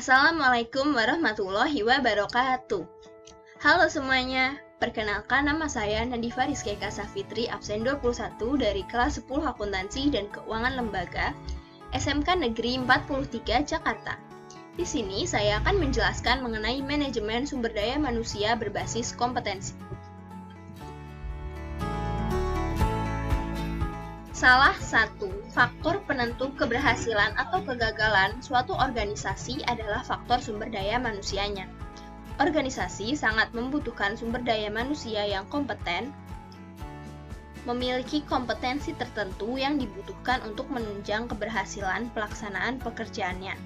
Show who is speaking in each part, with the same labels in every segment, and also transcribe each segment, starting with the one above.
Speaker 1: Assalamualaikum warahmatullahi wabarakatuh. Halo semuanya, perkenalkan nama saya Nadifa Rizky Safitri, absen 21 dari kelas 10 Akuntansi dan Keuangan Lembaga, SMK Negeri 43 Jakarta. Di sini saya akan menjelaskan mengenai manajemen sumber daya manusia berbasis kompetensi. Salah satu faktor penentu keberhasilan atau kegagalan suatu organisasi adalah faktor sumber daya manusianya. Organisasi sangat membutuhkan sumber daya manusia yang kompeten, memiliki kompetensi tertentu yang dibutuhkan untuk menunjang keberhasilan pelaksanaan pekerjaannya.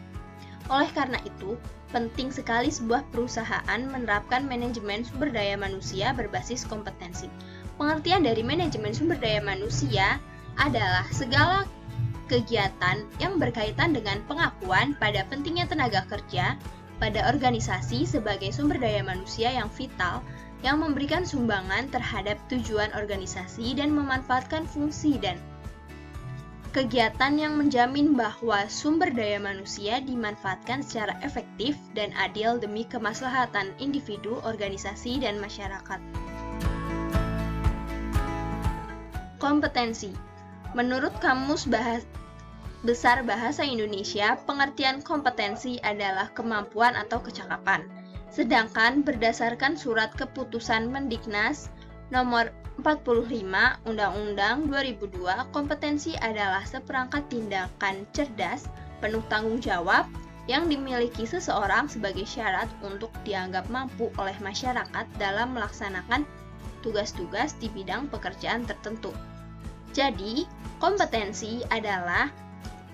Speaker 1: Oleh karena itu, penting sekali sebuah perusahaan menerapkan manajemen sumber daya manusia berbasis kompetensi. Pengertian dari manajemen sumber daya manusia adalah segala kegiatan yang berkaitan dengan pengakuan pada pentingnya tenaga kerja pada organisasi sebagai sumber daya manusia yang vital yang memberikan sumbangan terhadap tujuan organisasi dan memanfaatkan fungsi dan kegiatan yang menjamin bahwa sumber daya manusia dimanfaatkan secara efektif dan adil demi kemaslahatan individu, organisasi, dan masyarakat. Kompetensi. Menurut Kamus Besar Bahasa Indonesia, pengertian kompetensi adalah kemampuan atau kecakapan. Sedangkan berdasarkan Surat Keputusan Mendiknas Nomor 45 Undang-Undang 2002, kompetensi adalah seperangkat tindakan cerdas, penuh tanggung jawab, yang dimiliki seseorang sebagai syarat untuk dianggap mampu oleh masyarakat dalam melaksanakan tugas-tugas di bidang pekerjaan tertentu. Jadi, kompetensi adalah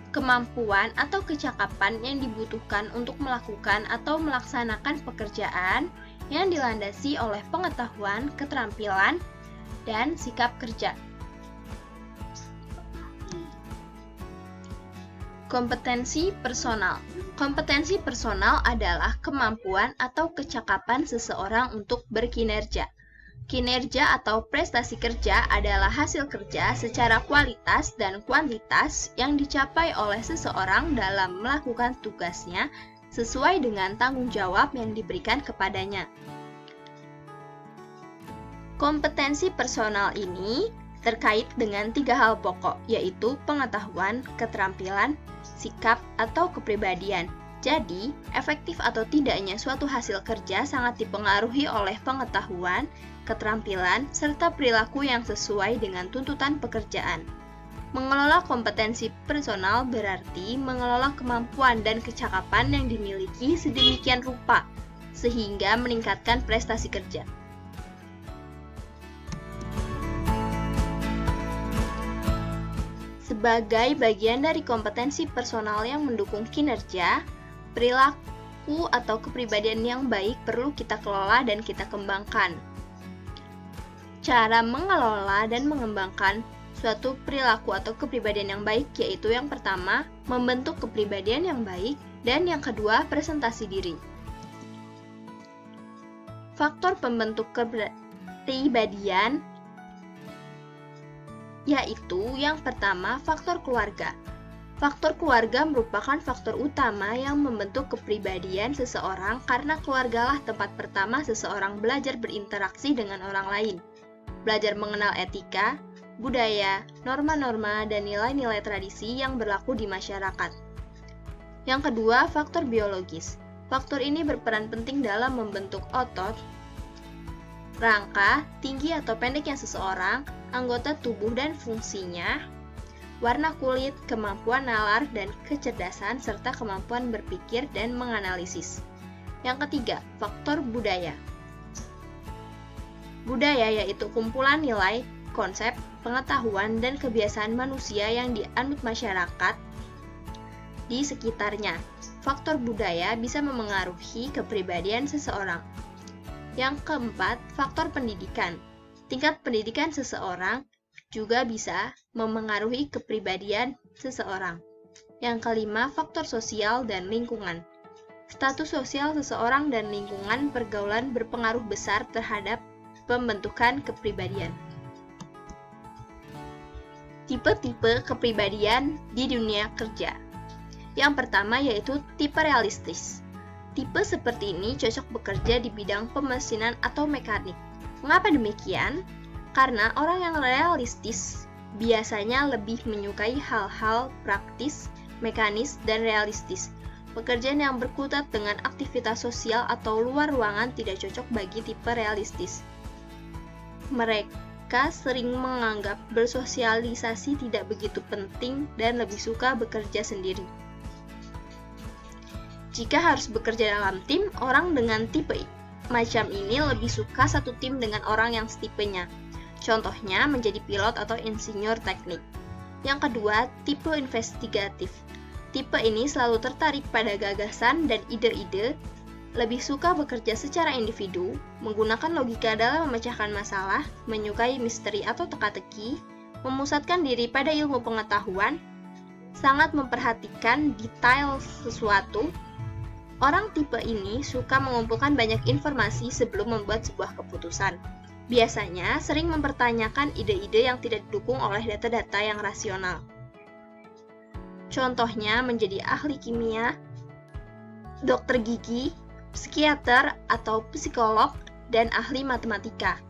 Speaker 1: kemampuan atau kecakapan yang dibutuhkan untuk melakukan atau melaksanakan pekerjaan yang dilandasi oleh pengetahuan, keterampilan, dan sikap kerja. Kompetensi personal. Kompetensi personal adalah kemampuan atau kecakapan seseorang untuk berkinerja. Kinerja atau prestasi kerja adalah hasil kerja secara kualitas dan kuantitas yang dicapai oleh seseorang dalam melakukan tugasnya sesuai dengan tanggung jawab yang diberikan kepadanya. Kompetensi personal ini terkait dengan 3 hal pokok, yaitu pengetahuan, keterampilan, sikap, atau kepribadian. Jadi, efektif atau tidaknya suatu hasil kerja sangat dipengaruhi oleh pengetahuan, keterampilan, serta perilaku yang sesuai dengan tuntutan pekerjaan. Mengelola kompetensi personal berarti mengelola kemampuan dan kecakapan yang dimiliki sedemikian rupa, sehingga meningkatkan prestasi kerja. Sebagai bagian dari kompetensi personal yang mendukung kinerja, perilaku atau kepribadian yang baik perlu kita kelola dan kita kembangkan. Cara mengelola dan mengembangkan suatu perilaku atau kepribadian yang baik yaitu yang pertama, membentuk kepribadian yang baik, dan yang kedua, presentasi diri. Faktor pembentuk kepribadian yaitu yang pertama, faktor keluarga. Faktor keluarga merupakan faktor utama yang membentuk kepribadian seseorang karena keluargalah tempat pertama seseorang belajar berinteraksi dengan orang lain, belajar mengenal etika, budaya, norma-norma, dan nilai-nilai tradisi yang berlaku di masyarakat. Yang kedua, faktor biologis. Faktor ini berperan penting dalam membentuk otot, rangka, tinggi atau pendeknya seseorang, anggota tubuh dan fungsinya, warna kulit, kemampuan nalar dan kecerdasan, serta kemampuan berpikir dan menganalisis. Yang ketiga, faktor budaya. Budaya yaitu kumpulan nilai, konsep, pengetahuan, dan kebiasaan manusia yang dianut masyarakat di sekitarnya. Faktor budaya bisa memengaruhi kepribadian seseorang. Yang keempat, faktor pendidikan. Tingkat pendidikan seseorang juga bisa memengaruhi kepribadian seseorang. Yang kelima, faktor sosial dan lingkungan. Status sosial seseorang dan lingkungan pergaulan berpengaruh besar terhadap pembentukan kepribadian. Tipe-tipe kepribadian di dunia kerja. Yang pertama yaitu tipe realistis. Tipe seperti ini cocok bekerja di bidang pemesinan atau mekanik. Mengapa demikian? Karena orang yang realistis biasanya lebih menyukai hal-hal praktis, mekanis, dan realistis. Pekerjaan yang berkutat dengan aktivitas sosial atau luar ruangan tidak cocok bagi tipe realistis. Mereka sering menganggap bersosialisasi tidak begitu penting dan lebih suka bekerja sendiri. Jika harus bekerja dalam tim, orang dengan tipe macam ini lebih suka satu tim dengan orang yang setipenya. Contohnya menjadi pilot atau insinyur teknik. Yang kedua, tipe investigatif. Tipe ini selalu tertarik pada gagasan dan ide-ide, lebih suka bekerja secara individu, menggunakan logika dalam memecahkan masalah, menyukai misteri atau teka-teki, memusatkan diri pada ilmu pengetahuan, sangat memperhatikan detail sesuatu. Orang tipe ini suka mengumpulkan banyak informasi sebelum membuat sebuah keputusan. Biasanya sering mempertanyakan ide-ide yang tidak didukung oleh data-data yang rasional. Contohnya menjadi ahli kimia, dokter gigi, psikiater atau psikolog, dan ahli matematika.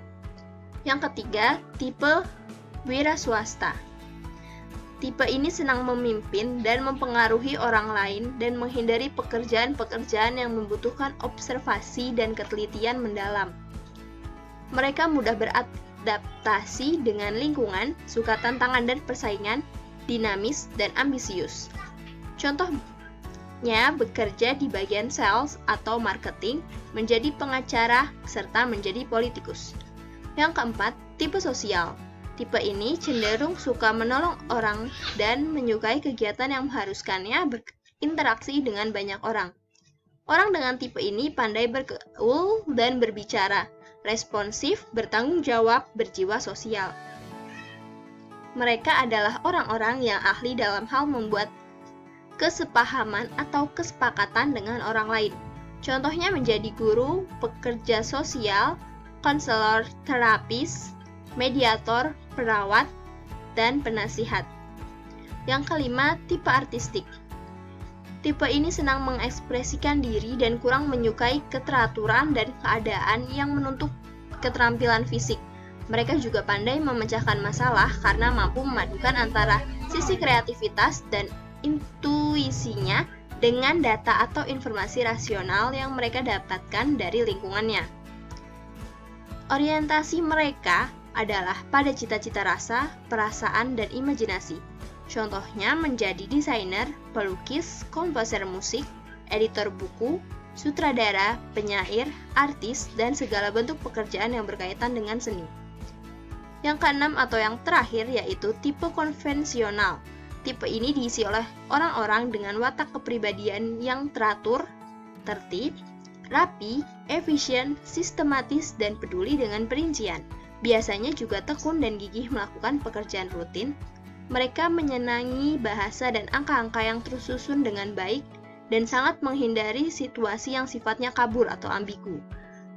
Speaker 1: Yang ketiga, tipe wira swasta. Tipe ini senang memimpin dan mempengaruhi orang lain dan menghindari pekerjaan-pekerjaan yang membutuhkan observasi dan ketelitian mendalam. Mereka mudah beradaptasi dengan lingkungan, suka tantangan dan persaingan, dinamis dan ambisius. Contohnya bekerja di bagian sales atau marketing, menjadi pengacara, serta menjadi politikus. Yang keempat, tipe sosial. Tipe ini cenderung suka menolong orang dan menyukai kegiatan yang mengharuskannya berinteraksi dengan banyak orang. Orang dengan tipe ini pandai bergaul dan berbicara, responsif, bertanggung jawab, berjiwa sosial. Mereka adalah orang-orang yang ahli dalam hal membuat kesepahaman atau kesepakatan dengan orang lain. Contohnya menjadi guru, pekerja sosial, konselor, terapis, mediator, perawat, dan penasihat. Yang kelima, tipe artistik. Tipe ini senang mengekspresikan diri dan kurang menyukai keteraturan dan keadaan yang menuntut keterampilan fisik. Mereka juga pandai memecahkan masalah karena mampu memadukan antara sisi kreativitas dan intuisinya dengan data atau informasi rasional yang mereka dapatkan dari lingkungannya. Orientasi mereka adalah pada cita-cita rasa, perasaan, dan imajinasi. Contohnya menjadi desainer, pelukis, komposer musik, editor buku, sutradara, penyair, artis, dan segala bentuk pekerjaan yang berkaitan dengan seni. Yang keenam atau yang terakhir yaitu tipe konvensional. Tipe ini diisi oleh orang-orang dengan watak kepribadian yang teratur, tertib, rapi, efisien, sistematis, dan peduli dengan perincian. Biasanya juga tekun dan gigih melakukan pekerjaan rutin. Mereka menyenangi bahasa dan angka-angka yang tersusun dengan baik dan sangat menghindari situasi yang sifatnya kabur atau ambigu.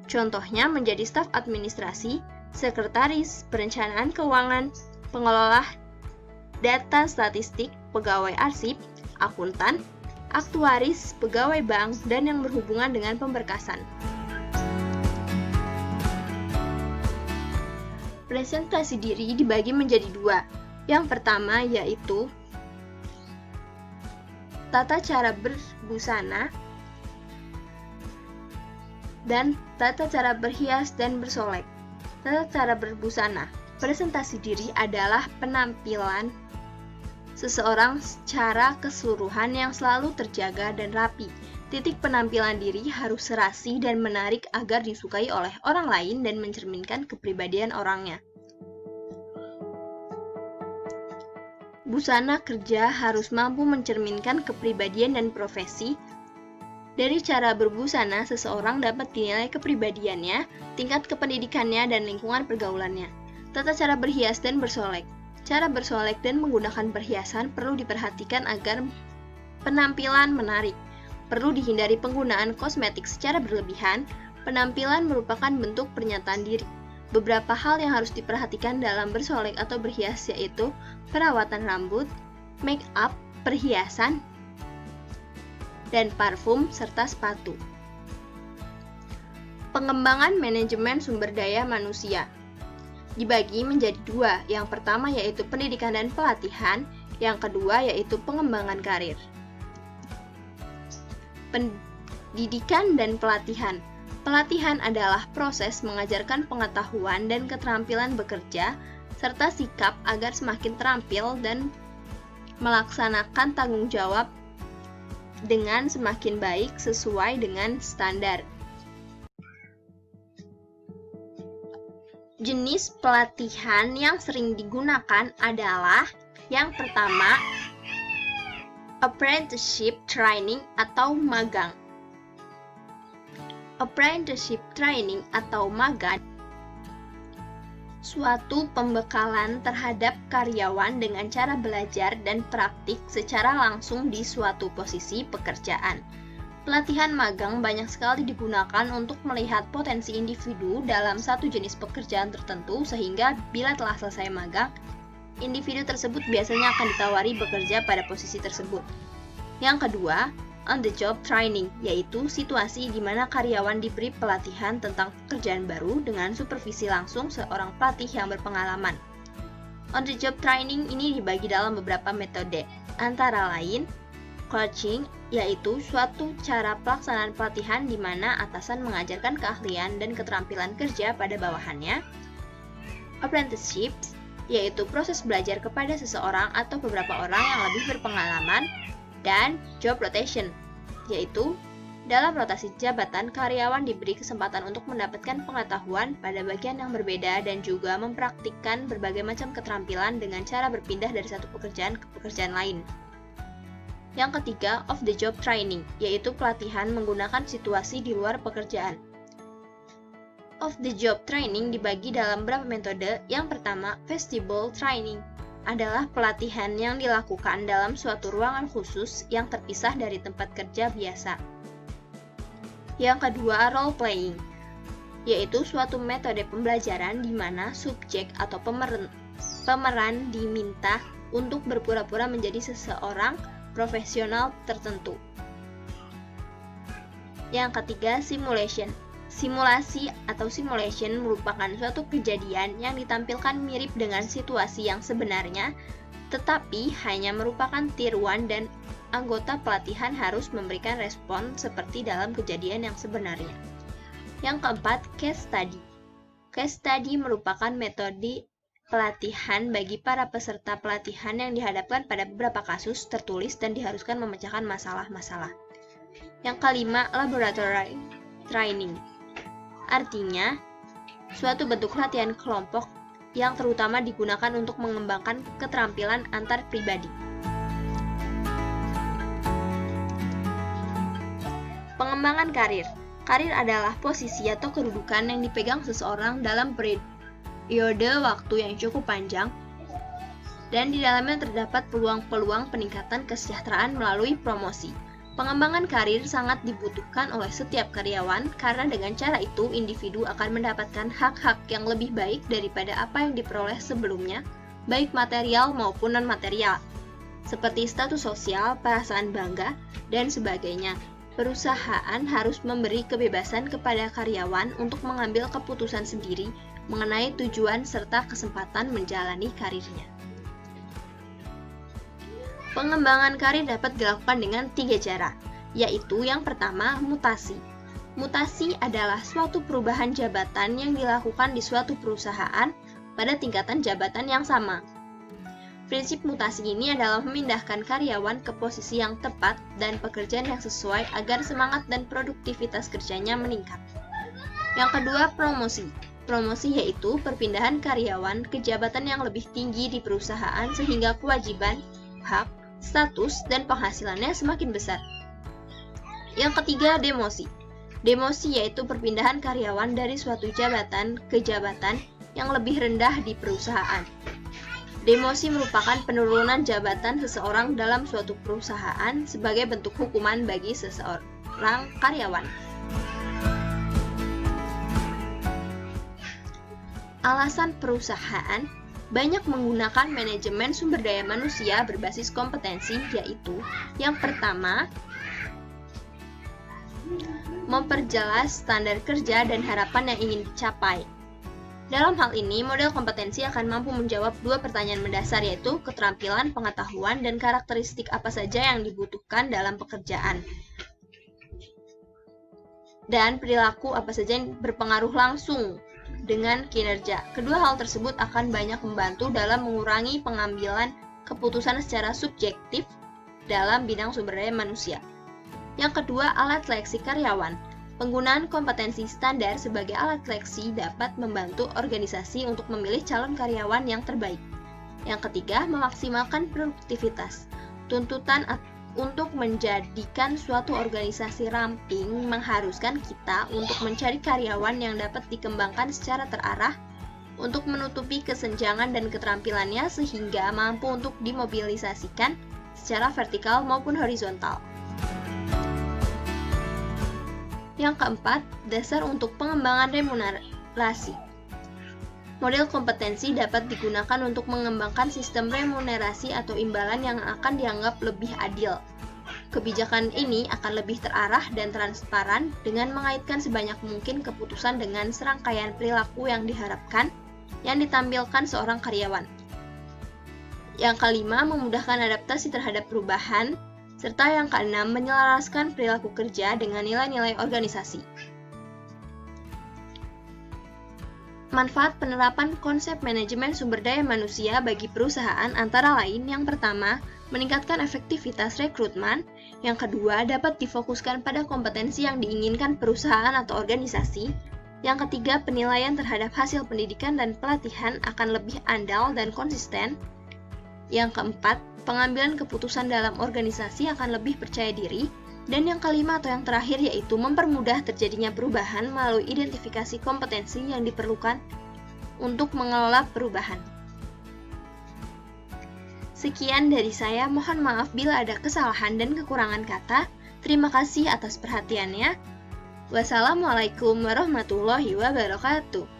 Speaker 1: Contohnya menjadi staf administrasi, sekretaris, perencanaan keuangan, pengelola data statistik, pegawai arsip, akuntan, aktuaris, pegawai bank, dan yang berhubungan dengan pemberkasan. Presentasi diri dibagi menjadi dua. Yang pertama yaitu tata cara berbusana dan tata cara berhias dan bersolek. Tata cara berbusana. Presentasi diri adalah penampilan seseorang secara keseluruhan yang selalu terjaga dan rapi. Titik penampilan diri harus serasi dan menarik agar disukai oleh orang lain dan mencerminkan kepribadian orangnya. Busana kerja harus mampu mencerminkan kepribadian dan profesi. Dari cara berbusana, seseorang dapat dinilai kepribadiannya, tingkat kependidikannya, dan lingkungan pergaulannya. Tata cara berhias dan bersolek. Cara bersolek dan menggunakan perhiasan perlu diperhatikan agar penampilan menarik. Perlu dihindari penggunaan kosmetik secara berlebihan. Penampilan merupakan bentuk pernyataan diri. Beberapa hal yang harus diperhatikan dalam bersolek atau berhias yaitu perawatan rambut, make up, perhiasan, dan parfum serta sepatu. Pengembangan manajemen sumber daya manusia dibagi menjadi dua. Yang pertama yaitu pendidikan dan pelatihan, yang kedua yaitu pengembangan karir. Pendidikan dan pelatihan. Pelatihan adalah proses mengajarkan pengetahuan dan keterampilan bekerja, serta sikap agar semakin terampil dan melaksanakan tanggung jawab dengan semakin baik sesuai dengan standar. Jenis pelatihan yang sering digunakan adalah yang pertama, apprenticeship training atau magang. Apprenticeship training atau magang suatu pembekalan terhadap karyawan dengan cara belajar dan praktik secara langsung di suatu posisi pekerjaan. Pelatihan magang banyak sekali digunakan untuk melihat potensi individu dalam satu jenis pekerjaan tertentu, sehingga bila telah selesai magang, individu tersebut biasanya akan ditawari bekerja pada posisi tersebut. Yang kedua, on-the-job training, yaitu situasi di mana karyawan diberi pelatihan tentang pekerjaan baru dengan supervisi langsung seorang pelatih yang berpengalaman. On-the-job training ini dibagi dalam beberapa metode, antara lain coaching, yaitu suatu cara pelaksanaan pelatihan di mana atasan mengajarkan keahlian dan keterampilan kerja pada bawahannya. Apprenticeship, yaitu proses belajar kepada seseorang atau beberapa orang yang lebih berpengalaman. Dan job rotation, yaitu dalam rotasi jabatan, karyawan diberi kesempatan untuk mendapatkan pengetahuan pada bagian yang berbeda dan juga mempraktikkan berbagai macam keterampilan dengan cara berpindah dari satu pekerjaan ke pekerjaan lain. Yang ketiga, off-the-job training, yaitu pelatihan menggunakan situasi di luar pekerjaan. Off-the-job training dibagi dalam beberapa metode. Yang pertama, vestibule training, adalah pelatihan yang dilakukan dalam suatu ruangan khusus yang terpisah dari tempat kerja biasa. Yang kedua, role playing, yaitu suatu metode pembelajaran di mana subjek atau pemeran diminta untuk berpura-pura menjadi seseorang profesional tertentu. Yang ketiga, simulation. Simulasi atau simulation merupakan suatu kejadian yang ditampilkan mirip dengan situasi yang sebenarnya, tetapi hanya merupakan tiruan dan anggota pelatihan harus memberikan respon seperti dalam kejadian yang sebenarnya. Yang keempat, case study. Case study merupakan metode pelatihan bagi para peserta pelatihan yang dihadapkan pada beberapa kasus tertulis dan diharuskan memecahkan masalah-masalah. Yang kelima, laboratory training. Artinya, suatu bentuk latihan kelompok yang terutama digunakan untuk mengembangkan keterampilan antar pribadi. Pengembangan karir. Karir adalah posisi atau kedudukan yang dipegang seseorang dalam periode waktu yang cukup panjang, dan di dalamnya terdapat peluang-peluang peningkatan kesejahteraan melalui promosi. Pengembangan karir sangat dibutuhkan oleh setiap karyawan karena dengan cara itu individu akan mendapatkan hak-hak yang lebih baik daripada apa yang diperoleh sebelumnya, baik material maupun non-material, seperti status sosial, perasaan bangga, dan sebagainya. Perusahaan harus memberi kebebasan kepada karyawan untuk mengambil keputusan sendiri mengenai tujuan serta kesempatan menjalani karirnya. Pengembangan karir dapat dilakukan dengan 3 cara, yaitu yang pertama, mutasi. Mutasi adalah suatu perubahan jabatan yang dilakukan di suatu perusahaan pada tingkatan jabatan yang sama. Prinsip mutasi ini adalah memindahkan karyawan ke posisi yang tepat dan pekerjaan yang sesuai agar semangat dan produktivitas kerjanya meningkat. Yang kedua, promosi. Promosi yaitu perpindahan karyawan ke jabatan yang lebih tinggi di perusahaan sehingga kewajiban, hak, status, dan penghasilannya semakin besar. Yang ketiga, demosi. Demosi yaitu perpindahan karyawan dari suatu jabatan ke jabatan yang lebih rendah di perusahaan. Demosi merupakan penurunan jabatan seseorang dalam suatu perusahaan sebagai bentuk hukuman bagi seseorang karyawan. Alasan perusahaan banyak menggunakan manajemen sumber daya manusia berbasis kompetensi, yaitu yang pertama, memperjelas standar kerja dan harapan yang ingin dicapai. Dalam hal ini, model kompetensi akan mampu menjawab dua pertanyaan mendasar, yaitu keterampilan, pengetahuan, dan karakteristik apa saja yang dibutuhkan dalam pekerjaan. Dan perilaku apa saja yang berpengaruh langsung dengan kinerja. Kedua hal tersebut akan banyak membantu dalam mengurangi pengambilan keputusan secara subjektif dalam bidang sumber daya manusia. Yang kedua, alat seleksi karyawan. Penggunaan kompetensi standar sebagai alat seleksi dapat membantu organisasi untuk memilih calon karyawan yang terbaik. Yang ketiga, memaksimalkan produktivitas. Tuntutan untuk menjadikan suatu organisasi ramping mengharuskan kita untuk mencari karyawan yang dapat dikembangkan secara terarah untuk menutupi kesenjangan dan keterampilannya sehingga mampu untuk dimobilisasikan secara vertikal maupun horizontal. Yang keempat, dasar untuk pengembangan remunerasi. Model kompetensi dapat digunakan untuk mengembangkan sistem remunerasi atau imbalan yang akan dianggap lebih adil. Kebijakan ini akan lebih terarah dan transparan dengan mengaitkan sebanyak mungkin keputusan dengan serangkaian perilaku yang diharapkan yang ditampilkan seorang karyawan. Yang kelima, memudahkan adaptasi terhadap perubahan. Serta yang keenam, menyelaraskan perilaku kerja dengan nilai-nilai organisasi. Manfaat penerapan konsep manajemen sumber daya manusia bagi perusahaan antara lain yang pertama, meningkatkan efektivitas rekrutmen, yang kedua, dapat difokuskan pada kompetensi yang diinginkan perusahaan atau organisasi, yang ketiga, penilaian terhadap hasil pendidikan dan pelatihan akan lebih andal dan konsisten, yang keempat, pengambilan keputusan dalam organisasi akan lebih percaya diri, dan yang kelima atau yang terakhir yaitu mempermudah terjadinya perubahan melalui identifikasi kompetensi yang diperlukan untuk mengelola perubahan. Sekian dari saya, mohon maaf bila ada kesalahan dan kekurangan kata. Terima kasih atas perhatiannya. Wassalamualaikum warahmatullahi wabarakatuh.